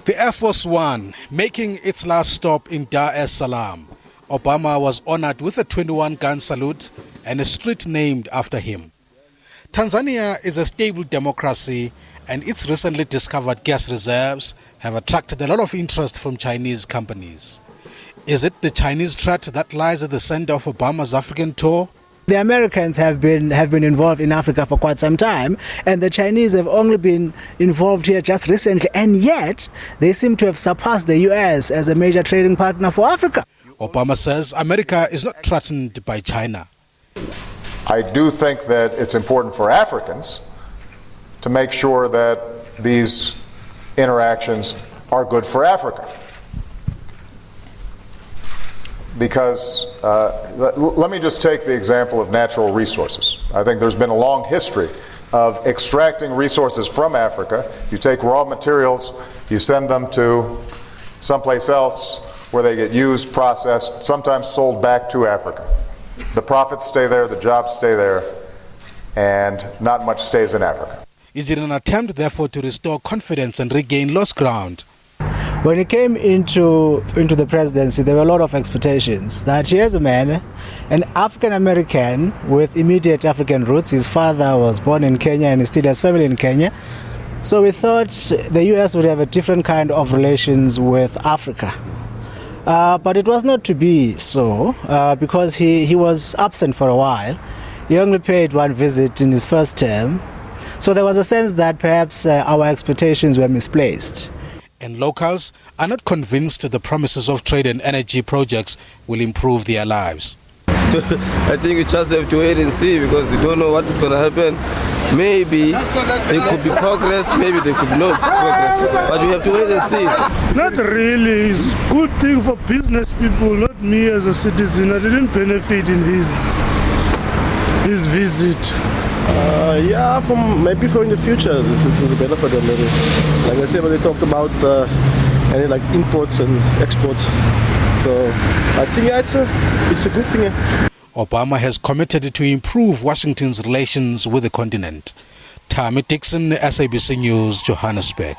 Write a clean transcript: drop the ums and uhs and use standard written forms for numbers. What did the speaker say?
The Air Force One making its last stop in Dar es Salaam. Obama was honored with a 21-gun salute and a street named after him. Tanzania is a stable democracy, and its recently discovered gas reserves have attracted a lot of interest from Chinese companies. Is it the Chinese threat that lies at the center of Obama's African tour? The Americans have been involved in Africa for quite some time, and the Chinese have only been involved here just recently, and yet they seem to have surpassed the US as a major trading partner for Africa. Obama says America is not threatened by China. I do think that it's important for Africans to make sure that these interactions are good for Africa. Because let me just take the example of natural resources. I think there's been a long history of extracting resources from Africa. You take raw materials, you send them to someplace else where they get used, processed, sometimes sold back to Africa. The profits stay there, the jobs stay there, and not much stays in Africa. Is it an attempt, therefore, to restore confidence and regain lost ground? When he came into the presidency, there were a lot of expectations that here's a man, an African American with immediate African roots. His father was born in Kenya and he still has family in Kenya. So we thought the US would have a different kind of relations with Africa. But it was not to be so because he was absent for a while. He only paid one visit in his first term. So there was a sense that perhaps our expectations were misplaced. And locals are not convinced the promises of trade and energy projects will improve their lives. I think we just have to wait and see because we don't know what is going to happen. Maybe there could be progress, maybe there could be no progress, but we have to wait and see. Not really. It's a good thing for business people, not me as a citizen. I didn't benefit in his visit. Yeah, maybe for in the future, this is better for them. Maybe. Like I said, when they talked about any like imports and exports, so I think yeah, it's a good thing. Yeah. Obama has committed to improve Washington's relations with the continent. Tammy Dixon, SABC News, Johannesburg.